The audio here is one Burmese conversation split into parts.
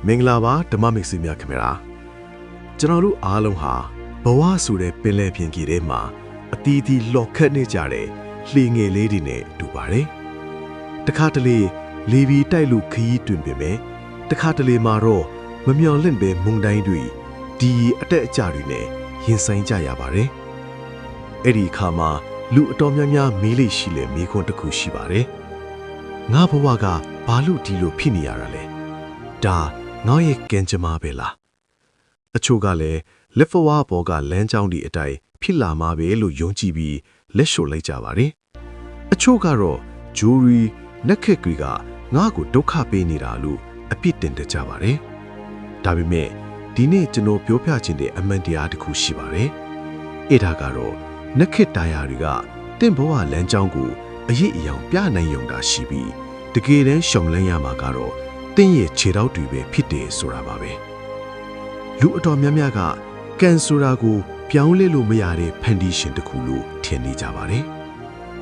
မင်္ဂလာပါဓမ္မမိတ်ဆွေများခင်ဗျာကျွန်တော်တို့အားလုံးဟာဘဝဆိုတဲ့ပင်လယ်ပြင်ကြီးထဲမှာအတီးတီးလော့ခတ်နေကြတဲ့လှေငယ်လေးတွေနဲ့တူပါတယ်တခါတလေလေပီတိုက်လို့ခရီးတွင်ပြင်မယ်တခါတလေမှာတော့မမျော်လင့်ပဲမုန်တိုင်းတွေဒီအတက်အကျတွေနဲ့ရင်ဆိုင်ကြရပါတယ်အဲ့ဒီအခါမှာလူအတော်များများမေးလိရှိလေမေးခွန်းတစ်ခုရှိပါတယ်ငါဘဝကဘာလို့ဒီလိုဖြစ်နေရတာလဲဒါငါရဲ့ကံကြမ္မာပဲလားအချို့ကလည်းလက်ဖဝါဘောကလမ်းကြောင်းဒီအတိုင်းဖြစ်လာမှာပဲလို့ယုံကြည်ပြီးလက်လျှို့လိုက်ကြပါတယ်အချို့ကတော့ဂျူရီနက်ခက်တွေကငါ့ကိုဒုက္ခပေးနေတာလို့အပြစ်တင်တတ်ကြပါတယ်ဒါပေမဲ့ဒီနေ့ကျွန်တော်ပြောပြချင်တဲ့အမှန်တရားတစ်ခုရှိပါတယ်အဲ့ဒါကတော့နက်ခက်တာယာတွေကတင့်ဘဝလမ်းကြောင်းကိုအရေးအယောင်ပြနိုင်ရုံသာရှိပြီးတကယ်တမ်းရှောင်လန်းရမှာကတော့တင်းရဲ့ခြေထောက်တွေပဲဖြစ်တယ်ဆိုတာပါပဲလူအတော်များများကကန်ဆိုတာကိုပြောင်းလဲလို့မရတဲ့ foundation တစ်ခုလို့ထင်နေကြပါတယ်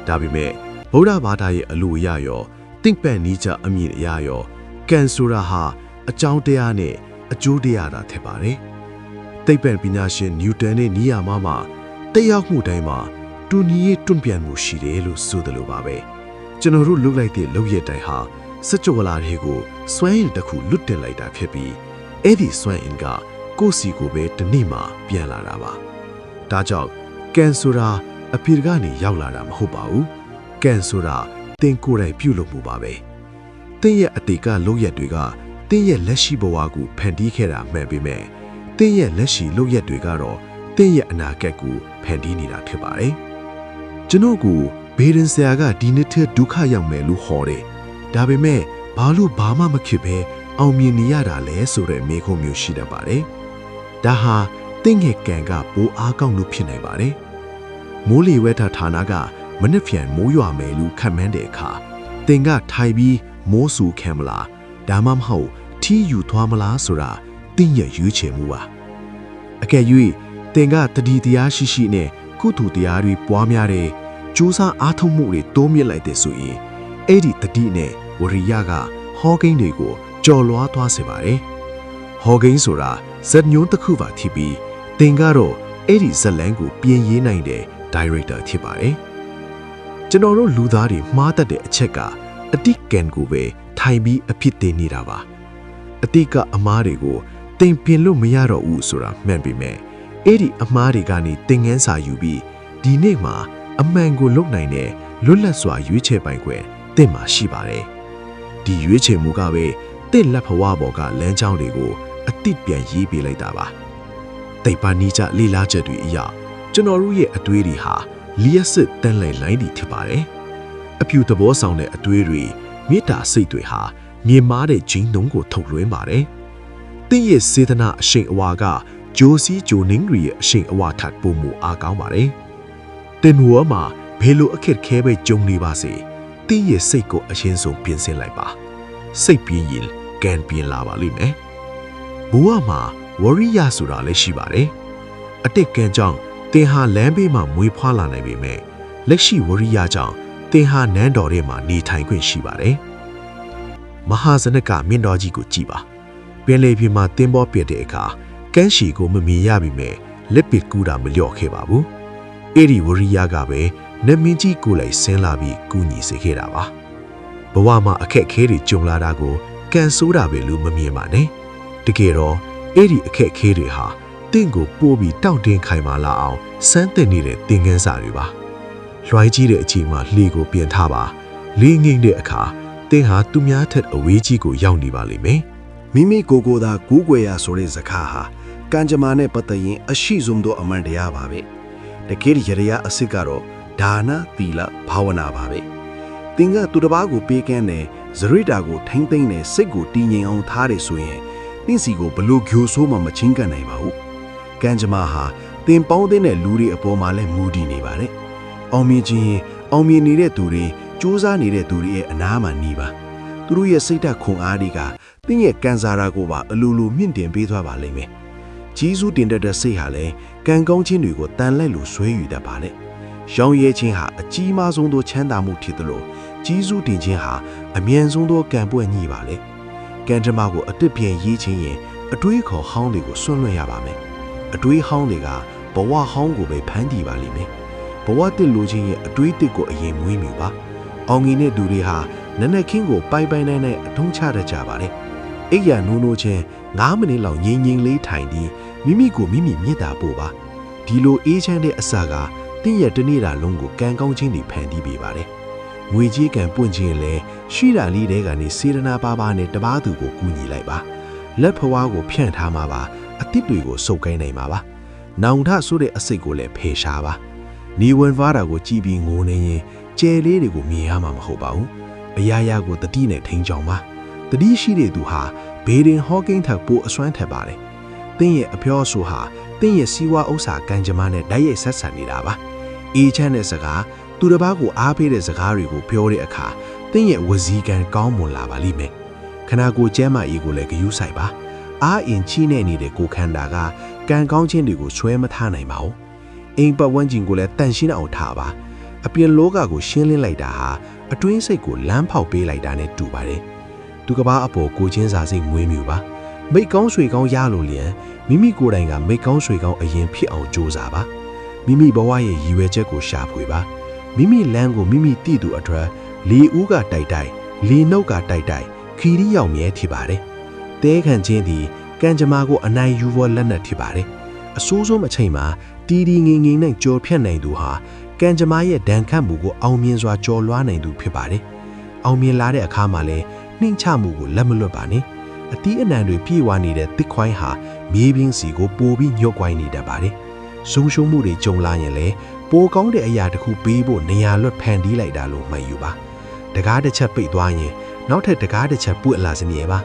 ဒါပေမဲ့ဗုဒ္ဓဘာသာရဲ့အလိုအရရောတင့်ပန်နီးကြအမြင်အရရောကန်ဆိုတာဟာအကြောင်းတရားနဲ့အကျိုးတရားသာထက်ပါတယ်သိပ္ပံပညာရှင်နျူတန်နဲ့နီးယားမှာတက်ရောက်မှုတိုင်းမှာတူညီရေးတွန့်ပြန်မှုရှိတယ်လို့ဆိုတယ်လို့ပါပဲကျွန်တော်တို့လုပ်လိုက်တဲ့လုပ်ရတဲ့ဟာစကြဝဠာတွေကိုစွမ်းအင်တစ်ခုလွတ်တင်လိုက်တာဖြစ်ပြီးအဲ့ဒီစွမ်းအင်ကကိုယ့်စီကိုပဲတနေ့မှပြန်လာတာပါဒါကြောင့်ကန်ဆိုတာအဖေကနေရောက်လာတာမဟုတ်ပါဘူးကန်ဆိုတာတင်ကိုယ်တိုင်ပြုလုပ်မှုပါပဲတင်းရဲ့အတေကလုပ်ရက်တွေကတင်းရဲ့လက်ရှိဘဝကိုဖန်တီးခဲ့တာမှန်ပေမဲ့တင်းရဲ့လက်ရှိလုပ်ရက်တွေကတော့တင်းရဲ့အနာဂတ်ကိုဖန်တီးနေတာဖြစ်ပါတယ်ကျွန်တော်ကိုဘေဒင်ဆရာကဒီနှစ်ထက်ဒုက္ခရောက်မယ်လို့ဟောတယ်ဒါပေမဲ့ဘာလို့ဘာမှမဖြစ်ပဲအောင်မြင်နေရတာလဲဆိုတဲ့မေးခွန်းမျိုးရှိတတ်ပါတယ်ဒါဟာတင့်ငယ်ကံကပိုအားကောင်းလို့ဖြစ်နိုင်ပါတယ်မိုးလေဝသဌာနကမနက်ဖြန်မိုးရွာမယ်လို့ခန့်မှန်းတဲ့အခါတင်ကထိုင်ပြီးမိုးဆူခံမလားဒါမှမဟုတ်ထီးယူသွားမလားဆိုတာတင်းရဲ့ရွေးချယ်မှုပါအကယ်၍တင်ကတတိတရားရှိရှိနဲ့ကုသိုလ်တရားတွေပွားများတဲ့ကြိုးစားအားထုတ်မှုတွေတိုးမြင့်လိုက်တဲ့ဆိုရင်အဲ့ဒီတတိနဲ့ဝရိယကဟောကိန်းတွေကိုကြော်လွားသွားစေပါတယ်ဟောကိန်းဆိုတာဇက်ညွန်းတစ်ခုပါဖြစ်ပြီးတင်ကတော့အဲ့ဒီဇက်လန်းကိုပြင်ရေးနိုင်တဲ့ director ဖြစ်ပါတယ်ကျွန်တော်တို့လူသားတွေမှားတတ်တဲ့အချက်ကအတိတ်ကံကိုပဲထိုင်ပြီးအဖြစ်တင်နေတာပါအတိတ်ကအမားတွေကိုတင်ပြင်လို့မရတော့ဘူးဆိုတာမှန်ပေမဲ့အဲ့ဒီအမားတွေကနေသင်ခန်းစာယူပြီးဒီနေ့မှာအမှန်ကိုလုပ်နိုင်တဲ့လွတ်လပ်စွာရွေးချယ်ပိုင်ခွင့်တင့်မှာရှိပါတယ်ဒီရွေးချယ်မှုကပဲတင့်လက်ဖဝါဘော်ကလမ်းကြောင်းတွေကိုအတိတ်ပြန်ရေးပေးလိုက်တာပါတိတ်ပါနီးကြလေလားချက်တွေအရာကျွန်တော်တို့ရဲ့အတွေးတွေဟာလျှက်စစ်တန်းလှည့်လိုင်းတွေဖြစ်ပါတယ်အပြူသဘောဆောင်တဲ့အတွေးတွေမေတ္တာစိတ်တွေဟာမြေမားတဲ့ဂျင်းနှုံးကိုထုတ်လွှင့်ပါတယ်တင့်ရဲ့စေတနာအရှိန်အဝါကဂျိုစီဂျိုနင်းရီရဲ့အရှိန်အဝါထပ်ပုံမူအားကောင်းပါတယ်တင်ဝါမှာဘယ်လိုအခက်ခဲပဲကြုံနေပါစေတင်းရဲ့စိတ်ကိုအရင်ဆုံးပြင်ဆင်လိုက်ပါစိတ်ပြင်းရင်ကံပြင်းလာပါလိမ့်မယ်ဘဝမှာဝရိယဆိုတာလည်းရှိပါတယ်အတိတ်ကံကြောင့်တင်ဟာလမ်းဘေးမှာမွေးဖွားလာနိုင်ပေမဲ့လက်ရှိဝရိယကြောင့်တင်ဟာနန်းတော်ထဲမှာနေထိုင်ခွင့်ရှိပါတယ်မဟာဇနကမြင့်တော်ကြီးကိုကြည်ပါပင်လေပြင်မှာတင်းပေါ်ပြတဲ့အခါကန်းရှီကိုမမြင်ရပေမဲ့လက်ပစ်ကူးတာမလျော့ခဲ့ပါဘူးအဲ့ဒီဝရိယကပဲနမင်းကြီးကိုလိုက်ဆင်းလာပြီးကူညီစေခဲ့တာပါဘဝမှာအခက်အခဲတွေကြုံလာတာကိုကန်ဆိုးတာပဲလို့မမြင်ပါနဲ့တကယ်တော့အဲ့ဒီအခက်အခဲတွေဟာတင့်ကိုပို့ပြီးတောင့်တင်းခိုင်မာလာအောင်စမ်းသစ်နေတဲ့သင်ခန်းစာတွေပါလွှိုင်းကြီးတဲ့အချိန်မှာလှေကိုပြင်ထားပါလေးငိမ့်တဲ့အခါတင်ဟာသူများထက်အဝေးကြီးကိုရောက်နေပါလိမ့်မယ်မိမိကိုယ်ကိုယ်သာကူးကွယ်ရဆိုတဲ့စကားဟာကံကြမ္မာနဲ့ပတ်သက်ရင်အရှိဆုံးသောအမှန်တရားပါပဲတကယ်ရရအစစ်ကတော့ဒါနသီလဘာဝနာပါပဲသင်ကသူတစ်ပါးကိုပေးကမ်းတယ်ဇရိတာကိုထိမ့်သိမ့်တယ်စိတ်ကိုတည်ငြိမ်အောင်ထားတယ်ဆိုရင်သင်စီကိုဘလို့ဂျိုဆိုးမှမချင်းကန်နိုင်ပါဘူးကံကြမ္မာဟာသင်ပေါင်းတဲ့လူတွေအပေါ်မှာလည်းမူတည်နေပါတယ်အောင်မြင်ခြင်းအောင်မြင်နေတဲ့သူတွေစူးစမ်းနေတဲ့သူတွေရဲ့အနားမှာနေပါသူတို့ရဲ့စိတ်ဓာတ်ခွန်အားတွေကသင်ရဲ့ကံစားရာကိုပါအလိုလိုမြင့်တင်ပေးသွားပါလိမ့်မယ်ကြီးစုတင်တဲ့စိတ်ဟာလည်းကံကောင်းခြင်းတွေကိုတန်လိုက်လို့ဆွဲယူတတ်ပါလေရောင်းရဲခြင်းဟာအကြီးမားဆုံးသောချမ်းသာမှုဖြစ်သလိုကြီးစုတင်ခြင်းဟာအမြန်ဆုံးသောကံပွက်ညှိပါလေ ကန်ဂျမာကိုအတစ်ပြန်ရေးချင်းရင်အတွေးခေါ်ဟောင်းတွေကိုစွန့်လွတ်ရပါမယ်အတွေးဟောင်းတွေကဘဝဟောင်းကိုပဲဖန်တီးပါလိမ့်မယ်ဘဝတစ်လိုချင်းရဲ့အတွေးတစ်ကိုအရင်မွေးမြူပါအောင်ငင်တဲ့သူတွေဟာနနက်ခင်းကိုပိုင်ပိုင်နိုင်နိုင်အထုံးချတတ်ကြပါတယ်အိယာနိုးနိုးချင်း9မိနစ်လောက်ငြိမ်ငြိမ်လေးထိုင်ပြီးမိမိကိုမိမိမြစ်တာပို့ပါဒီလိုအေးချမ်းတဲ့အစာကတင့်ရဲ့တနေ့တာလုံးကိုကံကောင်းခြင်းတွေဖန်တီးပေးပါတယ်ငွေကြီးကံပွင့်ခြင်းလည်းရှိတာလေးတဲကနေစေရနာပါပါနဲ့တပားသူကိုကူညီလိုက်ပါလက်ဖွားကိုဖြန့်ထားမှာပါအသစ်တွေကိုစုပ်ကိုင်းနိုင်မှာပါနောင်ထဆိုတဲ့အစိတ်ကိုလည်းဖယ်ရှားပါနေဝင်သွားတာကိုကြည်ပြီးငိုနေရင်ကျဲလေးတွေကိုမြင်ရမှာမဟုတ်ပါဘူးအရာရာကိုတတိနဲ့ထိန်းချောင်းပါတတိရှိတဲ့သူဟာဘေဒင်ဟော့ကင်းထက်ပိုအစွမ်းထက်ပါတယ်တင်းရဲ့အပြောအဆိုဟာတင်းရဲ့စီးဝါဥစ္စာကံကြမ္မာနဲ့ဓာတ်ရိုက်ဆက်ဆံနေတာပါအေးချမ်းတဲ့စကားသူတစ်ပါးကိုအားပေးတဲ့စကားတွေကိုပြောတဲ့အခါတင်းရဲ့ဝစီကံကောင်းမွန်လာပါလိမ့်မယ်ခနာကိုကျမ်းမာရေးကိုလည်းဂရုစိုက်ပါအားအင်ချီးနဲ့နေတဲ့ကိုခန္ဓာကကံကောင်းခြင်းတွေကိုဆွဲမထားနိုင်ပါဘူးအိမ်ပတ်ဝန်းကျင်ကိုလည်းတန်ရှင်းအောင်ထားပါအပြင်လောကကိုရှင်းလင်းလိုက်တာဟာအတွင်းစိတ်ကိုလမ်းဖောက်ပေးလိုက်တာနဲ့တူပါတယ်သူကဘာအပေါ်ကိုချင်းစာစိတ်မွေးမြူပါမိတ်ကောင်းဆွေကောင်းရလို့လျင်မိမိကိုယ်တိုင်ကမိတ်ကောင်းဆွေကောင်းအရင်ဖြစ်အောင်ကြိုးစားပါမိမိဘဝရဲ့ရည်ရွယ်ချက်ကိုရှာဖွေပါမိမိလမ်းကိုမိမိတည်သူအတွက်လေဦးကတိုက်တိုက်လေနှုတ်ကတိုက်တိုက်ခီရီရောက်မြဲဖြစ်ပါတယ်တဲခံခြင်းသည်ကံကြမ္မာကိုအနိုင်ယူဖို့လက်နက်ဖြစ်ပါတယ်အဆိုးဆုံးအချိန်မှာတီတီငင်ငင်နဲ့ကြော်ဖြတ်နိုင်သူဟာကံကြမ္မာရဲ့ဒဏ်ခတ်မှုကိုအောင်မြင်စွာကျော်လွှားနိုင်သူဖြစ်ပါတယ်အောင်မြင်လာတဲ့အခါမှာလည်းနှိမ့်ချမှုကိုလက်မလွတ်ပါနဲ့အတီးအနှံတွေပြေဝနေတဲ့တစ်ခွိုင်းဟာမြေပြင်စီကိုပိုပြီးညှို့ကွိုင်းနေတတ်ပါတယ်ဆုံရှုံမှုတွေကြုံလာရင်လည်းပိုကောင်းတဲ့အရာတစ်ခုပေးဖို့နေရာလွတ်ဖန်တီးလိုက်တာလို့မှတ်ယူပါတကားတစ်ချက်ပိတ်သွားရင်နောက်ထပ်တကားတစ်ချက်ပွက်လာစမြဲပါ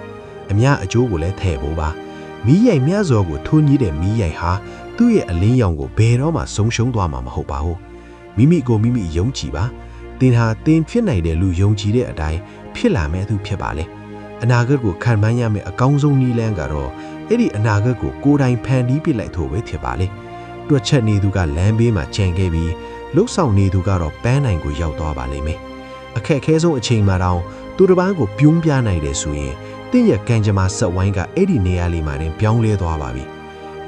အများအကျိုးကိုလည်းထည့်ဖို့ပါမီးရိုက်မြစောကိုထိုးကြီးတဲ့မီးရိုက်ဟာသူ့ရဲ့အလင်းရောင်ကိုဘယ်တော့မှဆုံးရှုံးသွားမှာမဟုတ်ပါဘူးမိမိကိုမိမိယုံကြည်ပါသင်ဟာသင်ဖြစ်နိုင်တဲ့လူယုံကြည်တဲ့အတိုင်းဖြစ်လာမယ့်သူဖြစ်ပါလေအနာဂတ်ကိုခံမှန်းရမယ့်အကောင်းဆုံးနည်းလမ်းကတော့အဲ့ဒီအနာဂတ်ကိုကိုယ်တိုင်ဖန်တီးပြလိုက်ဖို့ပဲဖြစ်ပါလေတွက်ချက်နေသူကလမ်းဘေးမှာခြံခဲ့ပြီးလှုပ်ဆောင်နေသူကတော့ပန်းနိုင်ကိုရောက်သွားပါလိမ့်မယ်အခက်အခဲဆုံးအချိန်မှာတောင်သူတစ်ပန်းကိုပြုံးပြနိုင်တယ်ဆိုရင်တင့်ရဲ့ကံကြမ္မာဆက်ဝိုင်းကအဲ့ဒီနေရာလေးမှာတင်ပြောင်းလဲသွားပါပြီ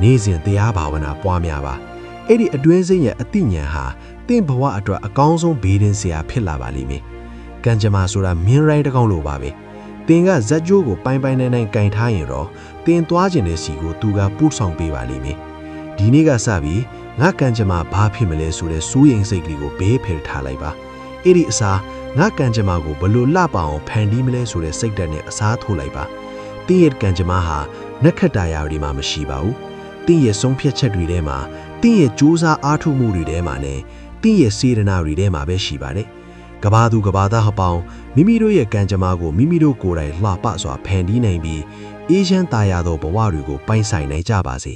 နေ့စဉ်တရားဘာဝနာပွားများပါအဲ့ဒီအတွင်းစိတ်ရဲ့အတိညာဟာတင့်ဘဝအတွက်အကောင်းဆုံးဘေးဒင်းစရာဖြစ်လာပါလိမ့်မယ်ကံကြမ္မာဆိုတာမင်းရိုင်းတစ်ကောင်လိုပါပဲတင်ကဇက်ကြိုးကိုပိုင်ပိုင်နိုင်နိုင်ကင်ထားရင်တော့တင်သွားခြင်းတဲ့စီကိုသူကပို့ဆောင်ပေးပါလိမ့်မယ်ဒီနေ့ကစပြီးငါကံကြမ္မာဘာဖြစ်မလဲဆိုတဲ့စိုးရိမ်စိတ်ကလေးကိုဘေးဖယ်ထားလိုက်ပါအဲ့ဒီအစားငါကံကြမ္မာကိုဘလို့လှပအောင်ဖန်တီးမလဲဆိုတဲ့စိတ်ဓာတ်နဲ့အစားထိုးလိုက်ပါတင်းရဲ့ကံကြမ္မာဟာနက္ခတ္တရာတွေမှာမရှိပါဘူးတင်းရဲ့ဆုံးဖြတ်ချက်တွေထဲမှာတင်းရဲ့ကြိုးစားအားထုတ်မှုတွေထဲမှာနဲ့တင်းရဲ့စေတနာတွေထဲမှာပဲရှိပါတယ်ကဘာသူကဘာသားဟပောင်းမိမိတို့ရဲ့ကံကြမ္မာကိုမိမိတို့ကိုယ်တိုင်လှပစွာဖန်တီးနိုင်ပြီးအေးချမ်းသာယာသောဘဝတွေကိုပိုင်ဆိုင်နိုင်ကြပါစေ